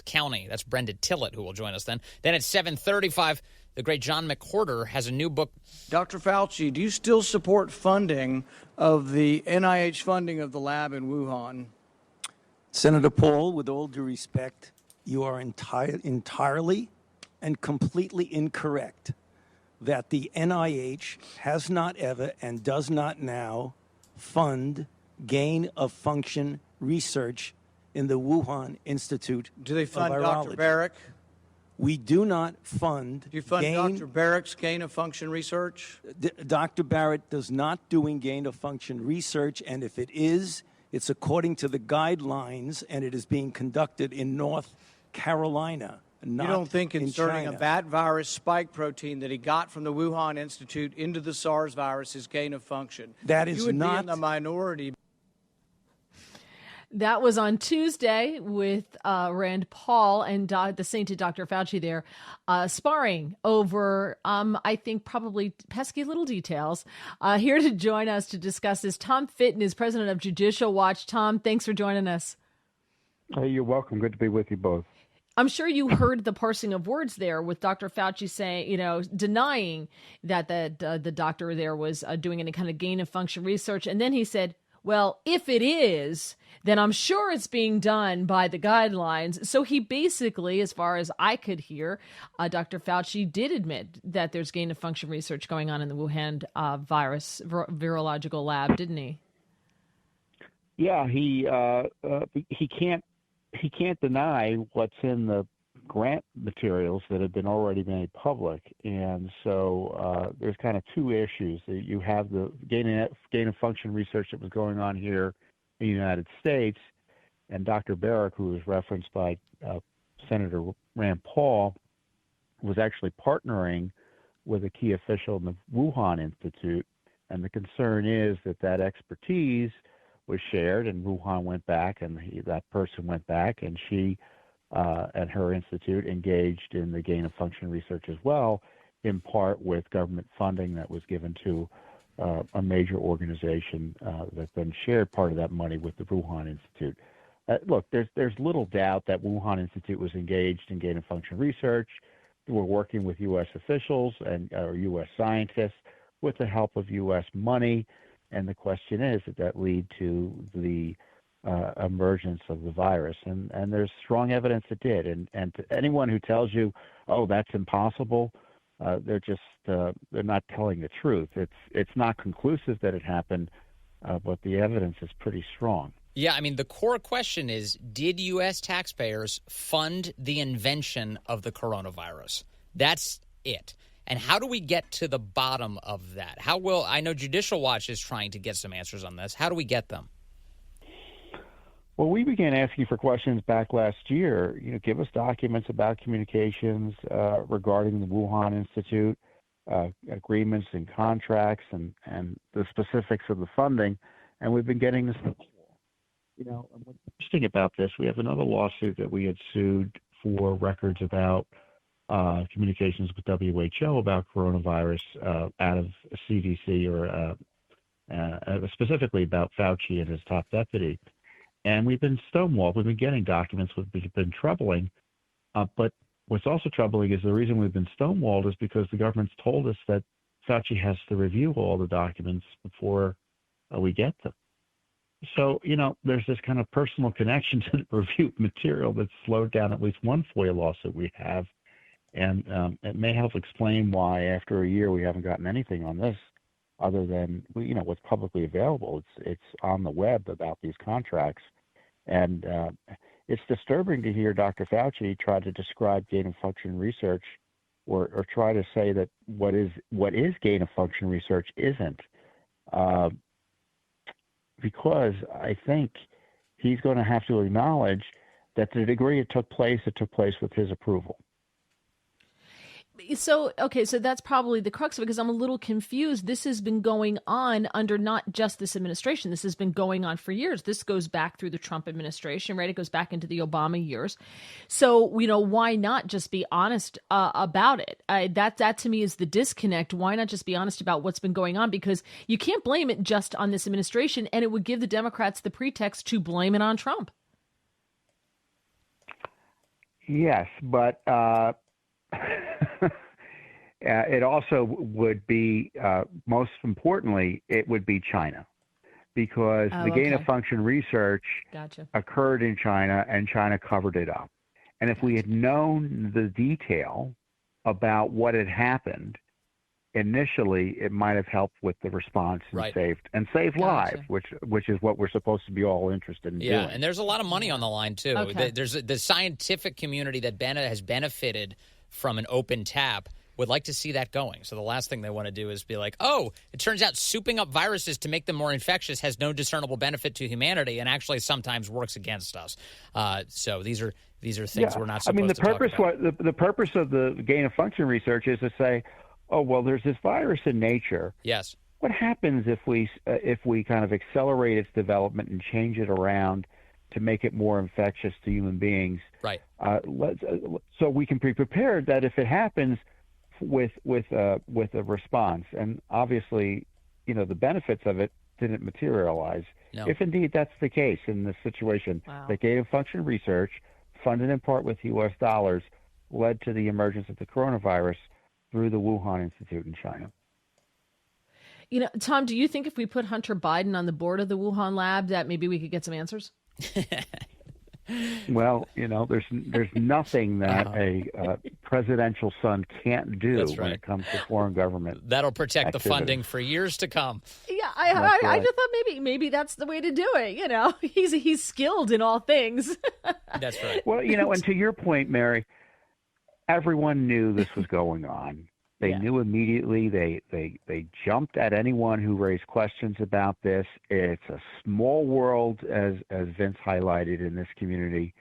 County. That's Brenda Tillett, who will join us then. Then at 7:35, the great John McWhorter has a new book. Dr. Fauci, do you still support funding of the NIH funding of the lab in Wuhan? Senator Paul, with all due respect, you are entirely and completely incorrect that the NIH has not ever and does not now fund gain-of-function research in the Wuhan Institute Do they fund of Dr. Virology. Barrick? We do not fund. Do you fund Dr. Barrick's gain-of-function research? Dr. Barrett does not doing gain-of-function research, and if it is, it's according to the guidelines, and it is being conducted in North Carolina. You don't think inserting China. a bat virus spike protein that he got from the Wuhan Institute into the SARS virus is gain of function? That is you would not be in the minority. That was on Tuesday with Rand Paul and the sainted Dr. Fauci there, sparring over, I think, probably pesky little details. Here to join us to discuss this, Tom Fitton is president of Judicial Watch. Tom, thanks for joining us. You're welcome. Good to be with you both. I'm sure you heard the parsing of words there with Dr. Fauci saying, denying that the doctor there was doing any kind of gain of function research. And then he said, well, if it is, then I'm sure it's being done by the guidelines. So he basically, as far as I could hear, Dr. Fauci did admit that there's gain of function research going on in the Wuhan virus virological lab, didn't he? Yeah, he can't deny what's in the grant materials that have been already made public. And so there's kind of two issues. You have the gain of function research that was going on here in the United States, and Dr. Barrick, who was referenced by Senator Rand Paul, was actually partnering with a key official in the Wuhan Institute. And the concern is that expertise was shared, and Wuhan went back, and that person went back, and she and her institute engaged in the gain of function research as well, in part with government funding that was given to a major organization that then shared part of that money with the Wuhan Institute. Look, there's little doubt that Wuhan Institute was engaged in gain of function research. We're working with U.S. officials and or U.S. scientists with the help of U.S. money. And the question is, did that lead to the emergence of the virus? And there's strong evidence it did. And to anyone who tells you, oh, that's impossible, they're not telling the truth. It's not conclusive that it happened, but the evidence is pretty strong. Yeah, I mean, the core question is, did U.S. taxpayers fund the invention of the coronavirus? That's it. And how do we get to the bottom of that? I know Judicial Watch is trying to get some answers on this. How do we get them? Well, we began asking for questions back last year. Give us documents about communications regarding the Wuhan Institute, agreements and contracts, and the specifics of the funding. And we've been getting this. And what's interesting about this, we have another lawsuit that we had sued for records about communications with WHO about coronavirus out of CDC or specifically about Fauci and his top deputy. And we've been stonewalled. We've been getting documents which have been troubling. But what's also troubling is the reason we've been stonewalled is because the government's told us that Fauci has to review all the documents before we get them. So, there's this kind of personal connection to the review material that's slowed down at least one FOIA lawsuit we have. And it may help explain why after a year we haven't gotten anything on this other than, what's publicly available. It's on the web about these contracts. And it's disturbing to hear Dr. Fauci try to describe gain-of-function research or try to say that what is gain-of-function research isn't. Because I think he's going to have to acknowledge that to the degree it took place with his approval. So that's probably the crux of it, because I'm a little confused. This has been going on under not just this administration. This has been going on for years. This goes back through the Trump administration, right? It goes back into the Obama years. So, why not just be honest about it? That to me is the disconnect. Why not just be honest about what's been going on? Because you can't blame it just on this administration, and it would give the Democrats the pretext to blame it on Trump. Yes, but it also would be, most importantly, it would be China, because the gain-of-function research occurred in China, and China covered it up. And if we had known the detail about what had happened initially, it might have helped with the response and saved lives, which is what we're supposed to be all interested in doing. Yeah, and there's a lot of money on the line too. Okay. There's the scientific community that has benefited from an open tap would like to see that going. So the last thing they want to do is be like, oh, it turns out souping up viruses to make them more infectious has no discernible benefit to humanity, and actually sometimes works against us. So these are things we're not supposed to talk about. The purpose of the gain-of-function research is to say, oh, well, there's this virus in nature. Yes. What happens if we kind of accelerate its development and change it around to make it more infectious to human beings? Right. So we can be prepared that if it happens with a response, and obviously, the benefits of it didn't materialize. No. If indeed that's the case in this situation, the gain-of-function research, funded in part with U.S. dollars, led to the emergence of the coronavirus through the Wuhan Institute in China. Tom, do you think if we put Hunter Biden on the board of the Wuhan lab that maybe we could get some answers? Well, there's nothing that a presidential son can't do when it comes to foreign government. That'll protect activities. the funding for years to come. Yeah, I just thought maybe that's the way to do it. He's skilled in all things. That's right. Well, and to your point, Mary, everyone knew this was going on. They knew immediately. They jumped at anyone who raised questions about this. It's a small world, as Vince highlighted, in this community.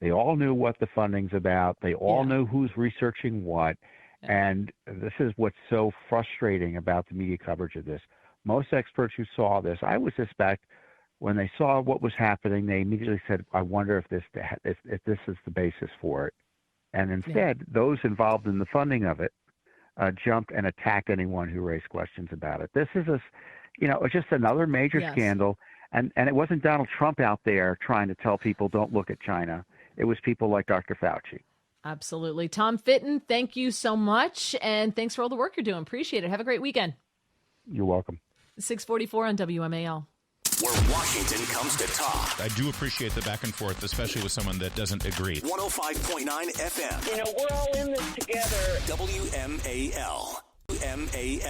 They all knew what the funding's about. They all knew who's researching what. And this is what's so frustrating about the media coverage of this. Most experts who saw this, I would suspect, when they saw what was happening, they immediately said, I wonder if this is the basis for it. And instead, those involved in the funding of it jumped and attacked anyone who raised questions about it. This is just another major scandal. And it wasn't Donald Trump out there trying to tell people don't look at China. It was people like Dr. Fauci. Absolutely. Tom Fitton, thank you so much. And thanks for all the work you're doing. Appreciate it. Have a great weekend. You're welcome. 644 on WMAL. Where Washington comes to talk. I do appreciate the back and forth, especially with someone that doesn't agree. 105.9 FM. We're all in this together. WMAL. WMAL.